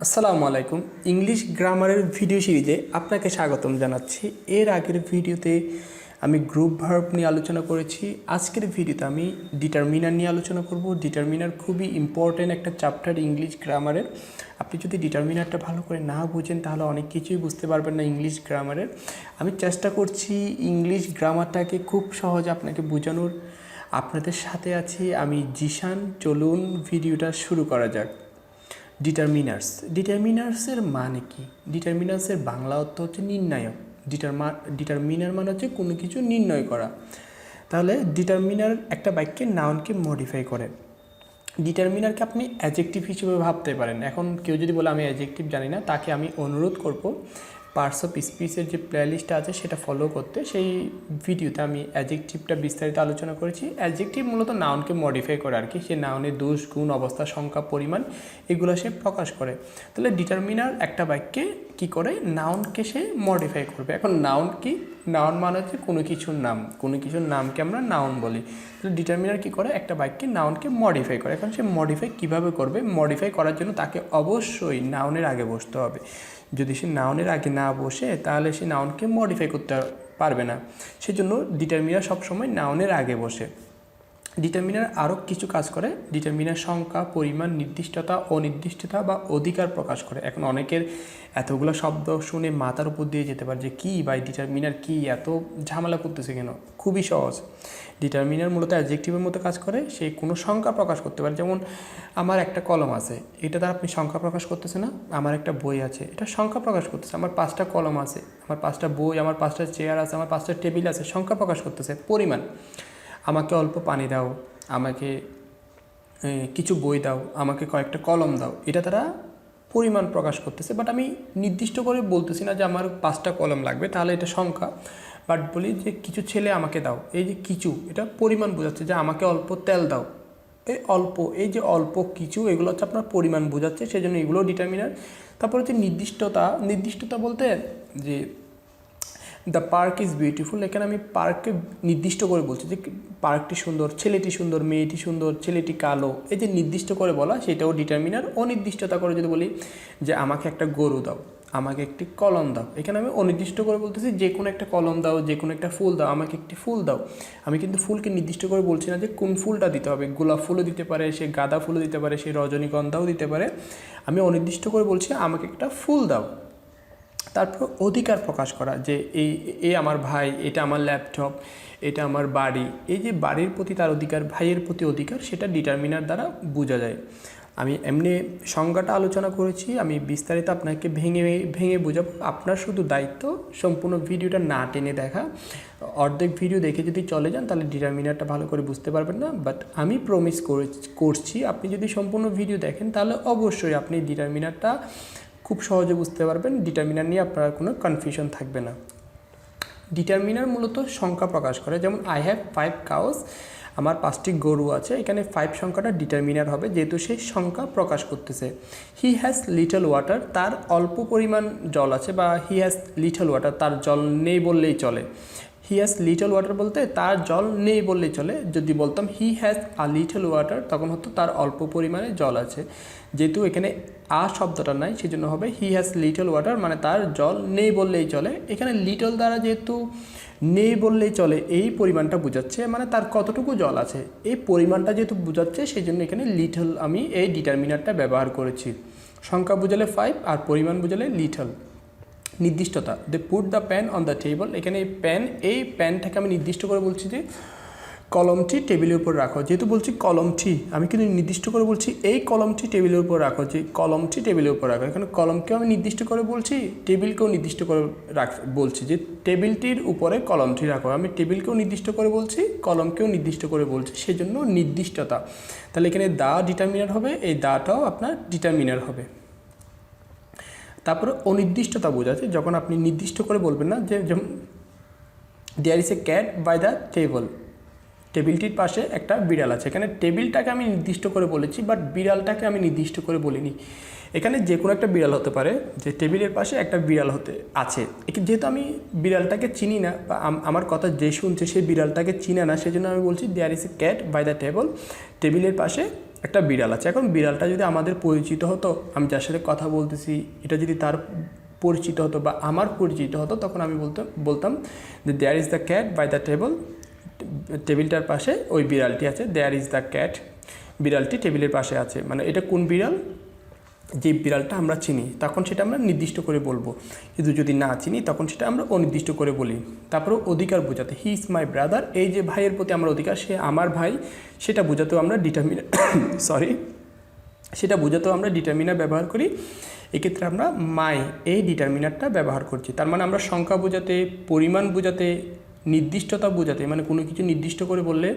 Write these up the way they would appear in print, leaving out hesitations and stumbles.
আসসালামু আলাইকুম। ইংলিশ গ্রামারের ভিডিও সিরিজে আপনাকে স্বাগতম জানাচ্ছি। এর আগের ভিডিওতে আমি গ্রুপ ভার্ব নিয়ে আলোচনা করেছি। আজকের ভিডিওতে আমি ডিটারমিনার নিয়ে আলোচনা করব। ডিটারমিনার খুবই ইম্পর্ট্যান্ট একটা চ্যাপ্টার ইংলিশ গ্রামারের। আপনি যদি ডিটারমিনারটা ভালো করে না বুঝেন তাহলে অনেক কিছুই বুঝতে পারবেন না ইংলিশ গ্রামারের। আমি চেষ্টা করছি ইংলিশ গ্রামারটাকে খুব সহজে আপনাকে বোঝানোর। আপনাদের সাথে আছি আমি জিশান। চলুন ভিডিওটা শুরু করা যাক। ডিটারমিনার্সের মানে কি? ডিটারমিনার্সের বাংলা অর্থ হচ্ছে নির্ণায়ক। ডিটারমিনার মানে হচ্ছে কোনো কিছু নির্ণয় করা। তাহলে ডিটারমিনার একটা বাক্যে নাউনকে মডিফাই করে। ডিটারমিনারকে আপনি অ্যাডজেক্টিভ হিসেবে ভাবতে পারেন। এখন কেউ যদি বলে আমি অ্যাডজেক্টিভ জানি না, তাকে আমি অনুরোধ করব পার্টস অফ স্পিচের যে প্লেলিস্টটা আছে সেটা ফলো করতে। সেই ভিডিওতে আমি অ্যাডজেক্টিভটা বিস্তারিত আলোচনা করেছি। অ্যাডজেক্টিভ মূলত নাউনকে মডিফাই করে আর কি। সে নাউনের দোষ, গুণ, অবস্থা, সংখ্যা, পরিমাণ এগুলো সে প্রকাশ করে। তাহলে ডিটারমিনার একটা বাক্যে কি করে? নাউনকে সে মডিফাই করবে। এখন নাউন কি? নাউন মানে হচ্ছে কোনো কিছুর নাম। কোনো কিছুর নামকে আমরা নাউন বলি। তাহলে ডিটারমিনার কী করে? একটা বাক্যে নাউনকে মডিফাই করে। এখন সে মডিফাই কীভাবে করবে? মডিফাই করার জন্য তাকে অবশ্যই নাউনের আগে বসতে হবে। যদি সে নাউনের আগে না বসে তাহলে সে নাউনকে মডিফাই করতে পারবে না। সেজন্য ডিটারমিনার সবসময় নাউনের আগে বসে। ডিটারমিনার আরও কিছু কাজ করে। ডিটারমিনার সংখ্যা, পরিমাণ, নির্দিষ্টতা, অনির্দিষ্টতা বা অধিকার প্রকাশ করে। এখন অনেকের এতগুলো শব্দ শুনে মাথার উপর দিয়ে যেতে পারে যে কী ভাই ডিটারমিনার কী, এত ঝামেলা করতেছে কেন? খুবই সহজ। ডিটারমিনার মূলত অ্যাডজেক্টিভের মতো কাজ করে। সে কোনো সংখ্যা প্রকাশ করতে পারে। যেমন আমার একটা কলম আছে, এটা দ্বারা আপনি সংখ্যা প্রকাশ করতেছে না। আমার একটা বই আছে, এটা সংখ্যা প্রকাশ করতেছে। আমার 5টা কলম আছে, আমার 5টা বই, আমার 5টা চেয়ার আছে, আমার 5টা টেবিল আছে, সংখ্যা প্রকাশ করতেছে। পরিমাণ, আমাকে অল্প পানি দাও, আমাকে কিছু বই দাও, আমাকে কয়েকটা কলম দাও, এটা তারা পরিমাণ প্রকাশ করতেছে। বাট আমি নির্দিষ্ট করে বলতেছি না যে আমার 5টা কলম লাগবে, তাহলে এটা সংখ্যা। বাট বলি যে কিছু ছেলে আমাকে দাও, এই যে কিছু, এটা পরিমাণ বোঝাচ্ছে। যে আমাকে অল্প তেল দাও, এই অল্প, এই যে অল্প কিছু, এগুলো হচ্ছে আপনার পরিমাণ বোঝাচ্ছে। সেই জন্য এগুলো ডিটারমিনার। তারপর হচ্ছে নির্দিষ্টতা। নির্দিষ্টতা বলতে যে দ্য পার্ক ইজ বিউটিফুল। এখানে আমি পার্ককে নির্দিষ্ট করে বলছি যে পার্কটি সুন্দর, ছেলেটি সুন্দর, মেয়েটি সুন্দর, ছেলেটি কালো। এই যে নির্দিষ্ট করে বলা, সেটাও ডিটারমিনার। অনির্দিষ্টতা করে যদি বলি যে আমাকে একটা গরু দাও, আমাকে একটি কলম দাও, এখানে আমি অনির্দিষ্ট করে বলতেছি যে কোনো একটা কলম দাও, যে কোনো একটা ফুল দাও, আমাকে একটি ফুল দাও। আমি কিন্তু ফুলকে নির্দিষ্ট করে বলছি না যে কোন ফুলটা দিতে হবে। গোলাপ ফুলও দিতে পারে, সে গাঁদা ফুলও দিতে পারে, সে রজনীগন্ধাও দিতে পারে। আমি অনির্দিষ্ট করে বলছি আমাকে একটা ফুল দাও। তারপর অধিকার প্রকাশ করা, যে এই আমার ভাই, এটা আমার ল্যাপটপ, এটা আমার বাড়ি। এই যে বাড়ির প্রতি তার অধিকার, ভাইয়ের প্রতি অধিকার, সেটা ডিটারমিনার দ্বারা বোঝা যায়। আমি এমনি সংজ্ঞাটা আলোচনা করেছি, আমি বিস্তারিত আপনাকে ভেঙে ভেঙে বোঝাবো। আপনার শুধু দায়িত্ব সম্পূর্ণ ভিডিওটা না টেনে দেখা। অর্ধেক ভিডিও দেখে যদি চলে যান তাহলে ডিটারমিনারটা ভালো করে বুঝতে পারবেন না। বাট আমি প্রমিস করছি আপনি যদি সম্পূর্ণ ভিডিও দেখেন তাহলে অবশ্যই আপনি ডিটারমিনারটা খুব সহজে বুঝতে পারবেন। ডিটারমিনার নিয়ে আপনার কোনো কনফিউশন থাকবে না। ডিটারমিনার মূলত সংখ্যা প্রকাশ করে। যেমন আই হ্যাভ 5 কাউস, আমার 5টি গরু আছে। এখানে 5 সংখ্যাটা ডিটারমিনার হবে, যেহেতু সে সংখ্যা প্রকাশ করতেছে। হি হ্যাজ লিটল ওয়াটার, তার অল্প পরিমাণ জল আছে, বা হি হ্যাজ লিটল ওয়াটার, তার জল নেই বললেই চলে। হি হ্যাজ লিটল ওয়াটার বলতে তার জল নেই বললেই চলে। যদি বলতাম he has a little water, তখন হতো তার অল্প পরিমাণে জল আছে। যেহেতু এখানে আ শব্দটা নাই, সেজন্য হবে হি হ্যাজ লিটল ওয়াটার, মানে তার জল নেই বললেই চলে। এখানে লিটল দ্বারা যেহেতু নেই বললেই চলে, এই পরিমাণটা বোঝাচ্ছে, মানে তার কতটুকু জল আছে, এই পরিমাণটা যেহেতু বোঝাচ্ছে, সেই জন্য এখানে লিটল আমি এই ডিটারমিনারটা ব্যবহার করেছি। সংখ্যা বোঝালে 5 আর পরিমাণ বোঝালে লিটল। নির্দিষ্টতা, they put the pen on the table. এখানে এই পেনটাকে আমি নির্দিষ্ট করে বলছি যে কলমটি টেবিলের উপর রাখো। যেহেতু বলছি কলমটি, আমি কিন্তু নির্দিষ্ট করে বলছি এই কলমটি টেবিলের উপর রাখো, যে কলমটি টেবিলের উপর রাখো। এখানে কলমকেও আমি নির্দিষ্ট করে বলছি, টেবিলকেও নির্দিষ্ট করে বলছি যে টেবিলটির উপরে কলমটি রাখো। আমি টেবিলকেও নির্দিষ্ট করে বলছি, কলমকেও নির্দিষ্ট করে বলছি, সেজন্য নির্দিষ্টতা। তাহলে এখানে দা ডিটারমিনার হবে, এই দাটাও আপনার ডিটারমিনার হবে। তারপরে অনির্দিষ্টতা বোঝাচ্ছে যখন আপনি নির্দিষ্ট করে বলবেন না, যে যেমন there is a cat by the table, টেবিলটির পাশে একটা বিড়াল আছে। এখানে টেবিলটাকে আমি নির্দিষ্ট করে বলেছি, বাট বিড়ালটাকে আমি নির্দিষ্ট করে বলিনি। এখানে যে কোনো একটা বিড়াল হতে পারে, যে টেবিলের পাশে একটা বিড়াল হতে আছে। যেহেতু আমি বিড়ালটাকে চিনি না, বা আমার কথা যে শুনছে সেই বিড়ালটাকে চিনে না, সেজন্য আমি বলছি there is a cat by the table, টেবিলের পাশে একটা বিড়াল আছে। এখন বিড়ালটা যদি আমাদের পরিচিত হতো, আমি যার সাথে কথা বলতেছি এটা যদি তার পরিচিত হতো বা আমার পরিচিত হতো, তখন আমি বলতাম যে there is the cat by the table, টেবিলটার পাশে ওই বিড়ালটি আছে। দেয়ার ইজ দ্য ক্যাট, বিড়ালটি টেবিলের পাশে আছে, মানে এটা কোন বিড়াল, যে বিড়ালটা আমরা চিনি তখন সেটা আমরা নির্দিষ্ট করে বলবো। কিন্তু যদি না চিনি তখন সেটা আমরা অনির্দিষ্ট করে বলি। তারপরে অধিকার বোঝাতে হি ইজ মাই ব্রাদার, এই যে ভাইয়ের প্রতি আমার অধিকার, সে আমার ভাই, সেটা বোঝাতেও আমরা ডিটারমিনার সেটা বোঝাতেও আমরা ডিটারমিনার ব্যবহার করি। এক্ষেত্রে আমরা মাই এই ডিটারমিনারটা ব্যবহার করছি। তার মানে আমরা সংখ্যা বোঝাতে, পরিমাণ বোঝাতে, নির্দিষ্টতা বোঝাতে, মানে কোনো কিছু নির্দিষ্ট করে বললে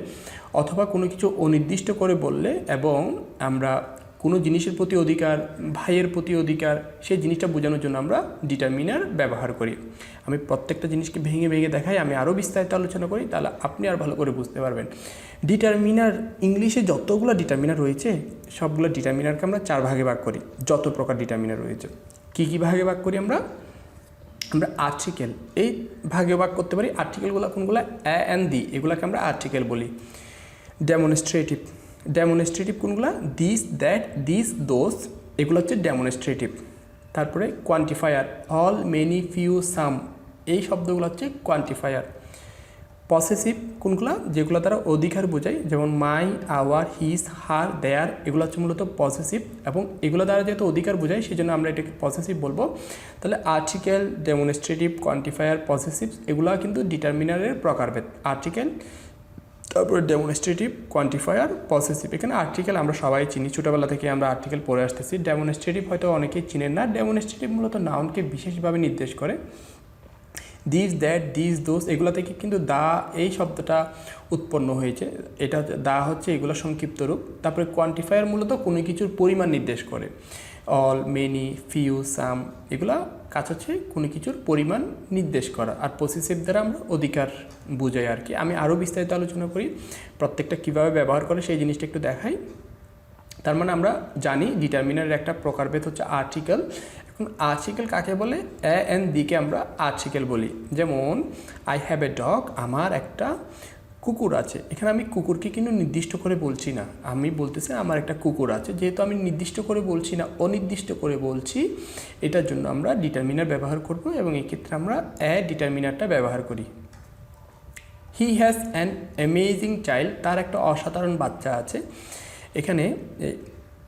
অথবা কোনো কিছু অনির্দিষ্ট করে বললে, এবং আমরা কোনো জিনিসের প্রতি অধিকার, ভাইয়ের প্রতি অধিকার, সেই জিনিসটা বোঝানোর জন্য আমরা ডিটারমিনার ব্যবহার করি। আমি প্রত্যেকটা জিনিসকে ভেঙে ভেঙে দেখাই, আমি আরও বিস্তারিত আলোচনা করি, তাহলে আপনি আর ভালো করে বুঝতে পারবেন। ডিটারমিনার, ইংলিশে যতগুলো ডিটারমিনার রয়েছে সবগুলো ডিটারমিনারকে আমরা 4 ভাগে ভাগ করি। যত প্রকার ডিটারমিনার রয়েছে কী কী ভাগে ভাগ করি আমরা আর্টিকেল এই ভাগে ভাগ করতে পারি। আর্টিকেলগুলো কোনগুলো, এ অ্যান্ড দি, এগুলোকে আমরা আর্টিকেল বলি। ডেমনস্ট্রেটিভ কোনগুলো, দিস, দ্যাট, দিস, দোজ, এগুলো হচ্ছে ডেমনস্ট্রেটিভ। তারপরে কোয়ান্টিফায়ার, অল, মেনি, ফিউ, সাম, এই শব্দগুলো হচ্ছে কোয়ান্টিফায়ার। পসেসিভ কোনগুলো, যেগুলো দ্বারা অধিকার বোঝায়, যেমন মাই, আওয়ার, হিজ, হার, দেয়ার, এগুলো হচ্ছে মূলত পসেসিভ, এবং এগুলো দ্বারা যেহেতু অধিকার বোঝায় সেই জন্য আমরা এটাকে পসেসিভ বলবো। তাহলে আর্টিকেল, ডেমনস্ট্রেটিভ, কোয়ান্টিফায়ার, পসেসিভস, এগুলো কিন্তু ডিটারমিনারের প্রকারভেদ। আর্টিকেল, তারপরে ডেমনস্ট্রেটিভ, কোয়ান্টিফায়ার, পসেসিভ। এখানে আর্টিকেল আমরা সবাই চিনি, ছোটোবেলা থেকে আমরা আর্টিকেল পড়ে আসতেছি। ডেমনস্ট্রেটিভ হয়তো অনেকেই চিনেন না। ডেমনস্ট্রেটিভ মূলত নাউনকে বিশেষভাবে নির্দেশ করে। দিস, দ্যাট, দিস, দোজ, এগুলো থেকে কিন্তু দা এই শব্দটা উৎপন্ন হয়েছে। এটা দা হচ্ছে এগুলো সংক্ষিপ্ত রূপ। তারপরে কোয়ান্টিফায়ার মূলত কোনো কিছুর পরিমাণ নির্দেশ করে। অল, মেনি, ফিউ, সাম, এগুলো কাজ হচ্ছে কোনো কিছুর পরিমাণ নির্দেশ করা। আর পসেসিভ দ্বারা আমরা অধিকার বুঝাই আর কি। আমি আরও বিস্তারিত আলোচনা করি, প্রত্যেকটা কীভাবে ব্যবহার করে সেই জিনিসটা একটু দেখাই। তার মানে আমরা জানি ডিটারমিনারের একটা প্রকারভেদ হচ্ছে আর্টিকেল। এখন আর্টিকেল কাকে বলে, এ অ্যান্ড দিকে আমরা আর্টিকেল বলি। যেমন আই হ্যাভ এ ডগ, আমার একটা কুকুর আছে। এখানে আমি কুকুরকে কিন্তু নির্দিষ্ট করে বলছি না, আমি বলতেছি আমার একটা কুকুর আছে। যেহেতু আমি নির্দিষ্ট করে বলছি না, অনির্দিষ্ট করে বলছি, এটার জন্য আমরা ডিটারমিনার ব্যবহার করব, এবং এক্ষেত্রে আমরা এ ডিটারমিনারটা ব্যবহার করি। হি হ্যাজ অ্যান অ্যামেজিং চাইল্ড, তার একটা অসাধারণ বাচ্চা আছে। এখানে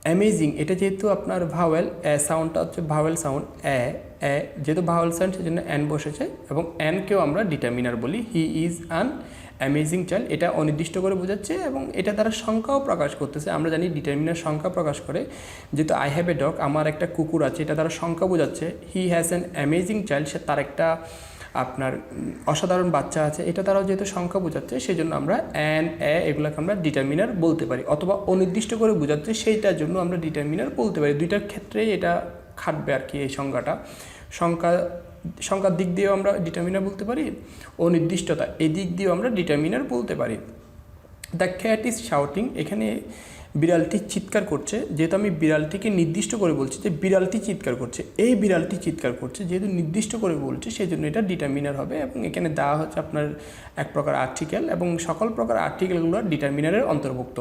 অ্যামেজিং, এটা যেহেতু আপনার ভাওয়েল, এ সাউন্ডটা হচ্ছে ভাওয়েল সাউন্ড, এ যেহেতু ভাওয়েল সাউন্ড সেজন্য অ্যান বসেছে, এবং অ্যানকেও আমরা ডিটারমিনার বলি। He is an amazing child, এটা অনির্দিষ্ট করে বোঝাচ্ছে, এবং এটা দ্বারা সংখ্যাও প্রকাশ করতেছে। আমরা জানি ডিটারমিনার সংখ্যা প্রকাশ করে, যেহেতু আই হ্যাভ এ ডগ, আমার একটা কুকুর আছে, এটা দ্বারা সংখ্যা বোঝাচ্ছে। He has an amazing child, সে তার একটা আপনার অসাধারণ বাচ্চা আছে, এটা দ্বারাও যেহেতু সংখ্যা বোঝাচ্ছে সেই জন্য আমরা অ্যান, এগুলোকে আমরা ডিটারমিনার বলতে পারি। অথবা অনির্দিষ্ট করে বোঝাচ্ছে সেইটার জন্য আমরা ডিটারমিনার বলতে পারি। দুইটার ক্ষেত্রেই এটা খাটবে আর কি। এই সংজ্ঞাটা সংখ্যার দিক দিয়েও আমরা ডিটারমিনার বলতে পারি, অনির্দিষ্টতা এই দিক দিয়েও আমরা ডিটারমিনার বলতে পারি। দ্য ক্যাট ইজ শাউটিং, এখানে বিড়ালটি চিৎকার করছে। যেহেতু আমি বিড়ালটিকে নির্দিষ্ট করে বলছি যে বিড়ালটি চিৎকার করছে, এই বিড়ালটি চিৎকার করছে, যেহেতু নির্দিষ্ট করে বলছি সেই জন্য এটা ডিটারমিনার হবে। এবং এখানে দেওয়া হচ্ছে আপনার এক প্রকার আর্টিকেল, এবং সকল প্রকার আর্টিকেলগুলো ডিটারমিনারের অন্তর্ভুক্ত।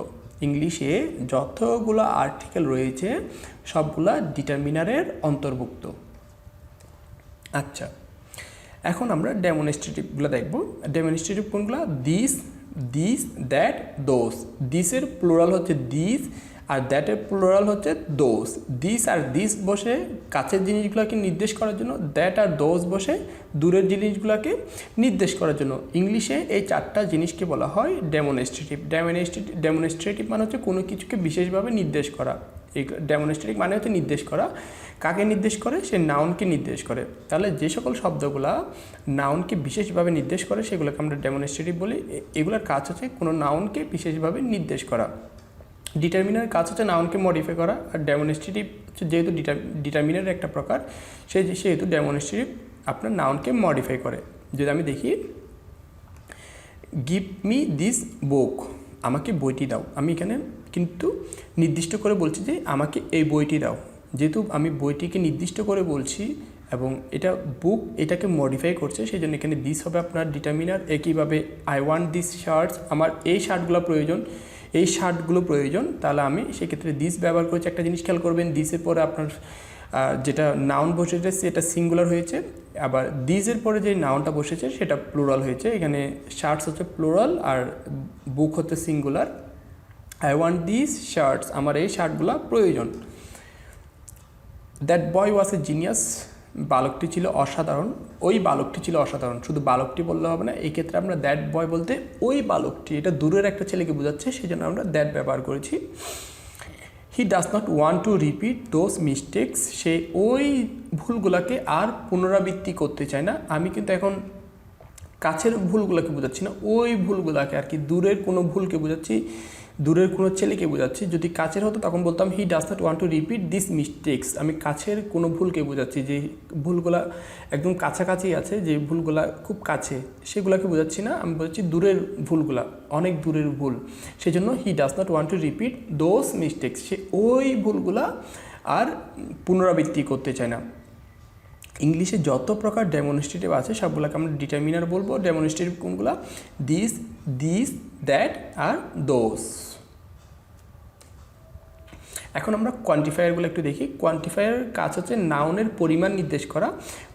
ইংলিশে যতগুলো আর্টিকেল রয়েছে সবগুলা ডিটারমিনারের অন্তর্ভুক্ত। আচ্ছা, এখন আমরা ডেমনস্ট্রেটিভগুলো দেখব। ডেমনস্ট্রেটিভ কোনগুলো, দিস, দিস, দ্যাট, দোজ। দিসের প্লুরাল হচ্ছে দিস, আর দ্যাটের প্লুরাল হচ্ছে দোজ। দিস আর দিস বসে কাছের জিনিসগুলোকে নির্দেশ করার জন্য, দ্যাট আর দোজ বসে দূরের জিনিসগুলোকে নির্দেশ করার জন্য। ইংলিশে এই 4টা জিনিসকে বলা হয় ডেমনস্ট্রেটিভ। ডেমনস্ট্রেটিভ মানে হচ্ছে কোনো কিছুকে বিশেষভাবে নির্দেশ করা। এই ডেমনস্ট্রেটিভ মানে হচ্ছে নির্দেশ করা। কাকে নির্দেশ করে, সে নাউনকে নির্দেশ করে। তাহলে যে সকল শব্দগুলা নাউনকে বিশেষভাবে নির্দেশ করে সেগুলোকে আমরা ডেমনস্ট্রেটিভ বলি। এগুলোর কাজ হচ্ছে কোনো নাউনকে বিশেষভাবে নির্দেশ করা। ডিটারমিনার কাজ হচ্ছে নাউনকে মডিফাই করা, আর ডেমনস্ট্রেটিভ হচ্ছে যেহেতু ডিটারমিনারের একটা প্রকার, সেহেতু ডেমনস্ট্রেটিভ আপনার নাউনকে মডিফাই করে। যদি আমি দেখি, গিভ মি দিস বুক, আমাকে বইটি দাও। আমি এখানে কিন্তু নির্দিষ্ট করে বলছি যে আমাকে এই বইটি দাও। যেহেতু আমি বইটিকে নির্দিষ্ট করে বলছি এবং এটা বুক এটাকে মডিফাই করছে, সেই জন্য এখানে দিস হবে আপনার ডিটারমিনার। একইভাবে আই ওয়ান্ট দিস শার্টস, আমার এই শার্টগুলো প্রয়োজন, এই শার্টগুলো প্রয়োজন, তাহলে আমি সেক্ষেত্রে দিস ব্যবহার করেছি। একটা জিনিস খেয়াল করবেন, দিসের পরে আপনার যেটা নাউন বসেছে সেটা সিঙ্গুলার হয়েছে, আবার দিসের পরে যে নাউনটা বসেছে সেটা প্লুরাল হয়েছে। এখানে শার্টস হচ্ছে প্লুরাল আর বুক হচ্ছে singular. I want this shirts, আমার এই শার্টগুলো প্রয়োজন। That boy was a genius, বালকটি ছিল অসাধারণ। ওই বালকটি ছিল অসাধারণ, শুধু বালকটি বললে হবে না, এই ক্ষেত্রে আমরা দ্যাট বয় বলতে ওই বালকটি, এটা দূরের একটা ছেলেকে বোঝাচ্ছে, সেই জন্য আমরা দ্যাট ব্যবহার করেছি। He does not want to repeat those mistakes, সে ওই ভুলগুলোকে আর পুনরাবৃত্তি করতে চায় না। আমি কিন্তু এখন কাছের ভুলগুলোকে বোঝাচ্ছি না, ওই ভুলগুলোকে আর কি, দূরের কোনো ভুলকে বোঝাচ্ছি, দূরের কোনো ছেলেকে বোঝাচ্ছি। যদি কাছের হতো তখন বলতাম হি does not want to repeat this mistakes. আমি কাছের কোনো ভুলকে বোঝাচ্ছি, যে ভুলগুলা একদম কাছাকাছি আছে, যে ভুলগুলা খুব কাছে, সেগুলোকে বোঝাচ্ছি না, আমি বোঝাচ্ছি দূরের ভুলগুলা, অনেক দূরের ভুল। সেই জন্য he does not want to repeat those mistakes, সে ওই ভুলগুলা আর পুনরাবৃত্তি করতে চায় না। ইংলিশে যত প্রকার ডেমনস্ট্রেটিভ আছে সবগুলোকে আমরা ডিটারমিনার বলবো। ডেমনস্ট্রেটিভ কোনগুলো? দিস, দিস, দ্যাট আর দোজ। এখন আমরা কোয়ান্টিফায়ারগুলো একটু দেখি। কোয়ান্টিফায়ার কাজ হচ্ছে নাউনের পরিমাণ নির্দেশ করা।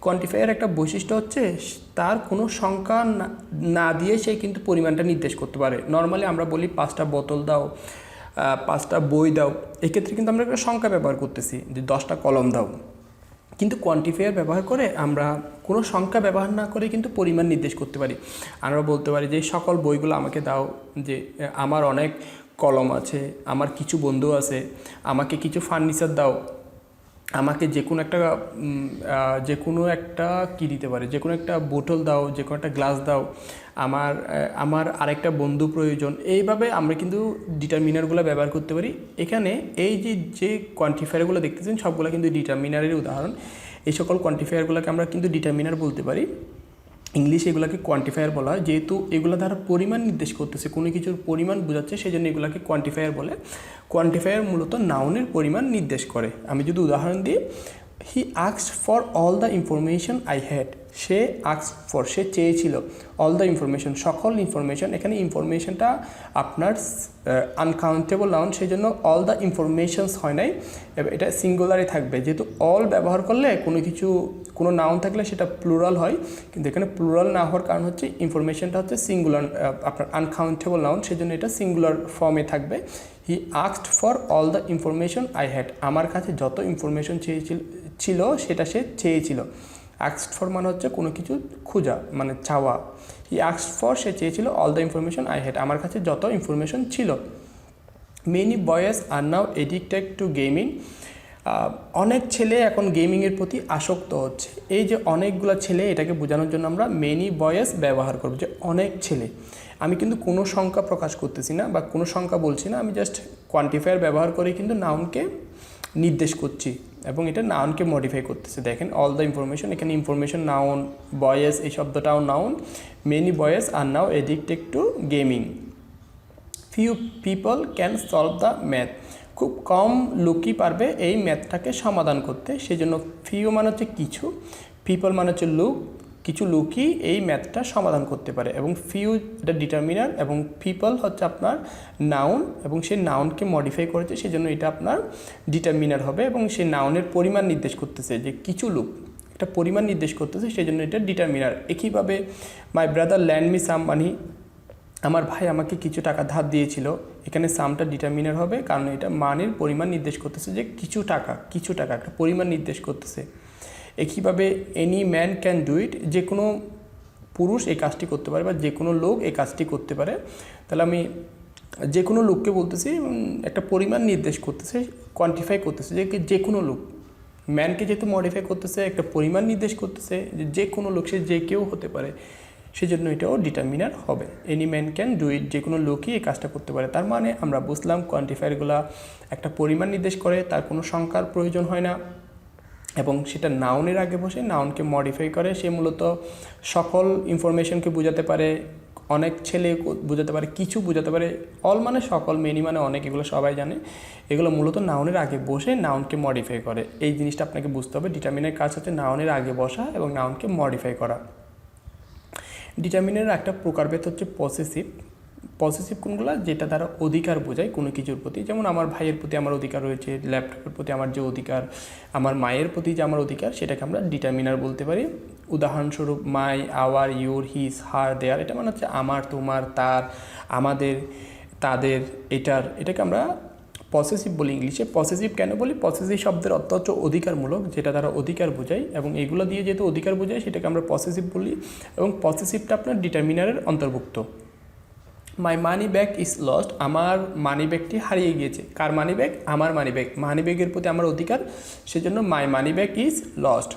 কোয়ান্টিফায়ার একটা বৈশিষ্ট্য হচ্ছে তার কোনো সংখ্যা না দিয়ে সে কিন্তু পরিমাণটা নির্দেশ করতে পারে। নর্মালি আমরা বলি 5টা বোতল দাও, 5টা বই দাও, এক্ষেত্রে কিন্তু আমরা একটা সংখ্যা ব্যবহার করতেছি, যে 10টা কলম দাও। কিন্তু কোয়ান্টিফায়ার ব্যবহার করে আমরা কোনো সংখ্যা ব্যবহার না করে কিন্তু পরিমাণ নির্দেশ করতে পারি। আমরা বলতে পারি যে সকল বইগুলো আমাকে দাও, যে আমার অনেক কলম আছে, আমার কিছু বন্ধু আছে, আমাকে কিছু ফার্নিচার দাও, আমাকে যে কোনো একটা কী দিতে পারে, যে কোনো একটা বোতল দাও, যে কোনো একটা গ্লাস দাও, আমার আরেকটা বন্ধু প্রয়োজন। এইভাবে আমরা কিন্তু ডিটারমিনারগুলো ব্যবহার করতে পারি। এখানে এই যে কোয়ান্টিফায়ারগুলো দেখতেছেন সবগুলো কিন্তু ডিটারমিনারের উদাহরণ। এই সকল কোয়ান্টিফায়ারগুলোকে আমরা কিন্তু ডিটারমিনার বলতে পারি। ইংলিশে এগুলোকে কোয়ান্টিফায়ার বলা হয়, যেহেতু এগুলো দ্বারা পরিমাণ নির্দেশ করতেছে, কোনো কিছুর পরিমাণ বোঝাচ্ছে, সেই জন্য এগুলোকে কোয়ান্টিফায়ার বলে। কোয়ান্টিফায়ার মূলত নাউনের পরিমাণ নির্দেশ করে। আমি যদি উদাহরণ দিই, he asked for all the information I had, সে আস্কড ফর, সে চেয়েছিল, অল দ্য ইনফরমেশন, সকল ইনফরমেশন। এখানে ইনফরমেশনটা আপনার আনকাউন্টেবল নাউন, সেই জন্য অল দ্য ইনফরমেশনস হয় নাই, এটা সিঙ্গুলারে থাকবে। যেহেতু অল ব্যবহার করলে কোনো নাউন থাকলে সেটা প্লুরাল হয়, কিন্তু এখানে প্লুরাল না হওয়ার কারণ হচ্ছে ইনফরমেশনটা হচ্ছে সিঙ্গুলার, আপনার আনকাউন্টেবল নাউন, সেই জন্য এটা সিঙ্গুলার ফর্মে থাকবে। হি asked for all the information I had, আমার কাছে যত ইনফরমেশন ছিল সেটা সে চেয়েছিল। আস্কড ফর মানে হচ্ছে কোনো কিছু খোঁজা, মানে চাওয়া। হি আস্কড ফর, সে চেয়েছিল, all the information I had, আমার কাছে যত ইনফরমেশন ছিল। Many boys are now addicted to gaming, অনেক ছেলে এখন গেমিংয়ের প্রতি আসক্ত হচ্ছে। এই যে অনেকগুলো ছেলে, এটাকে বোঝানোর জন্য আমরা মেনি বয়েজ ব্যবহার করব, যে অনেক ছেলে। আমি কিন্তু কোনো সংখ্যা প্রকাশ করতেছি না বা কোনো সংখ্যা বলছি না, আমি জাস্ট কোয়ান্টিফায়ার ব্যবহার করে কিন্তু নাউনকে নির্দেশ করছি এবং এটা নাউনকে মডিফাই করতেছে। দেখেন অল দ্য ইনফরমেশন, এখানে ইনফরমেশন নাউন, বয়েজ এই শব্দটাও noun. Many boys are now addicted to gaming. Few people can solve the math, খুব কম লোকই পারবে এই ম্যাথটাকে সমাধান করতে। সেই জন্য ফিউ মানে হচ্ছে কিছু, পিপল মানে হচ্ছে লোক, কিছু লোকই এই ম্যাথটা সমাধান করতে পারে। এবং ফিউ এটা ডিটারমিনার এবং পিপল হচ্ছে আপনার নাউন, এবং সেই নাউনকে মডিফাই করেছে, সেই জন্য এটা আপনার ডিটারমিনার হবে। এবং সেই নাউনের পরিমাণ নির্দেশ করতেছে, যে কিছু লোক একটা পরিমাণ নির্দেশ করতেছে, সেই জন্য এটা ডিটারমিনার। একইভাবে my brother lend me some money, আমার ভাই আমাকে কিছু টাকা ধার দিয়েছিল, এখানে সামটা ডিটারমিনার হবে, কারণ এটা মানের পরিমাণ নির্দেশ করতেছে, যে কিছু টাকা একটা পরিমাণ নির্দেশ করতেছে। একইভাবে any man can do it, যে কোনো পুরুষ এই কাজটি করতে পারে বা যে কোনো লোক এই কাজটি করতে পারে। তাহলে আমি যে কোনো লোককে বলতেছি, একটা পরিমাণ নির্দেশ করতেছে, কোয়ান্টিফাই করতেছে, যে কোনো লোক। ম্যানকে যেহেতু মডিফাই করতেছে, একটা পরিমাণ নির্দেশ করতেছে, যে কোনো লোক, সে যে কেউ হতে পারে, সেজন্য এটাও ডিটারমিনার হবে। Any man can do it, যে কোনো লোকই এই কাজটা করতে পারে। তার মানে আমরা বুঝলাম কোয়ান্টিফায়ারগুলো একটা পরিমাণ নির্দেশ করে, তার কোনো সংখ্যার প্রয়োজন হয় না, এবং সেটা নাউনের আগে বসে নাউনকে মডিফাই করে। সে মূলত সকল ইনফরমেশনকে বোঝাতে পারে, অনেক ছেলে বোঝাতে পারে, কিছু বোঝাতে পারে। অল মানে সকল, মেনি মানে অনেক, এগুলো সবাই জানে। এগুলো মূলত নাউনের আগে বসে নাউনকে মডিফাই করে। এই জিনিসটা আপনাকে বুঝতে হবে। ডিটারমিনের কাজ হচ্ছে নাউনের আগে বসা এবং নাউনকে মডিফাই করা। ডিটারমিনের একটা প্রকারভেদ হচ্ছে পসেসিভ। পসেসিভ কোনগুলো? যেটা দ্বারা অধিকার বোঝায় কোনো কিছুর প্রতি, যেমন আমার ভাইয়ের প্রতি আমার অধিকার রয়েছে, ল্যাপটপের প্রতি আমার যে অধিকার, আমার মায়ের প্রতি যে আমার অধিকার, সেটাকে আমরা ডিটারমিনার বলতে পারি। উদাহরণস্বরূপ মাই, আওয়ার, ইউর, হিজ, হার, দেয়ার, এটা মানে হচ্ছে আমার, তোমার, তার, আমাদের, তাদের, এটাকে আমরা পসেসিভ বলি ইংলিশে। পসেসিভ কেন বলি? পসেসিভ শব্দের অর্থ হচ্ছে অধিকারমূলক, যেটা দ্বারা অধিকার বোঝায়, এবং এগুলো দিয়ে যেহেতু অধিকার বোঝায় সেটাকে আমরা পসেসিভ বলি, এবং পসেসিভটা আপনার ডিটারমিনারের অন্তর্ভুক্ত। My money bag is lost, আমার মানি ব্যাগটি হারিয়ে গিয়েছে। কার মানি ব্যাগ? আমার মানি ব্যাগ। মানি ব্যাগের প্রতি আমার অধিকার, সেজন্য my money bag is lost.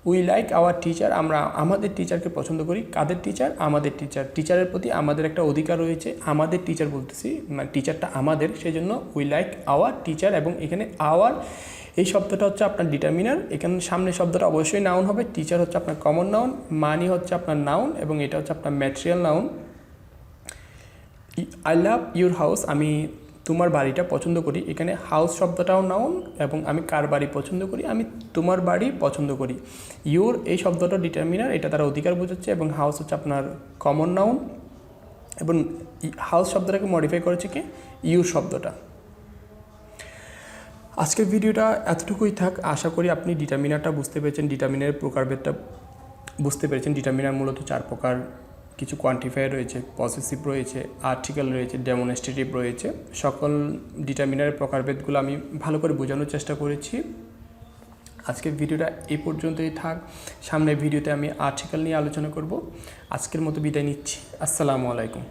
We like our teacher, আমরা আমাদের টিচারকে পছন্দ করি। কাদের টিচার? আমাদের টিচার। টিচারের প্রতি আমাদের একটা অধিকার রয়েছে, আমাদের টিচার বলতেছি, মানে টিচারটা আমাদের, সেজন্য উই লাইক আওয়ার টিচার। এবং এখানে আওয়ার এই শব্দটা হচ্ছে আপনার ডিটারমিনার, এখানে সামনের শব্দটা অবশ্যই নাউন হবে। টিচার হচ্ছে আপনার কমন নাউন, মানি হচ্ছে আপনার নাউন, এবং এটা হচ্ছে আপনার material noun. I love your house, আমি তোমার বাড়িটা পছন্দ করি। এখানে হাউস শব্দটাও নাউন, এবং আমি কার বাড়ি পছন্দ করি? আমি তোমার বাড়ি পছন্দ করি। ইউর এই শব্দটা ডিটারমিনার, এটা তারা অধিকার বোঝাচ্ছে, এবং হাউস হচ্ছে আপনার কমন নাউন, এবং হাউস শব্দটাকে মডিফাই করেছে কি? ইউর শব্দটা। আজকের ভিডিওটা এতটুকুই থাক। আশা করি আপনি ডিটারমিনারটা বুঝতে পেরেছেন, ডিটারমিনারের প্রকারভেদটা বুঝতে পেরেছেন। ডিটারমিনার মূলত 4 প্রকার। কিছু কোয়ান্টিফায়ার রয়েছে, পসেসিভ রয়েছে, আর্টিকেল রয়েছে, ডেমনস্ট্রেটিভ রয়েছে। সকল ডিটারমিনারের প্রকারভেদগুলো আমি ভালো করে বোঝানোর চেষ্টা করেছি। আজকের ভিডিওটা এই পর্যন্তই থাক। সামনের ভিডিওতে আমি আর্টিকেল নিয়ে আলোচনা করব। আজকের মতো বিদায় নিচ্ছি। আসসালামু আলাইকুম।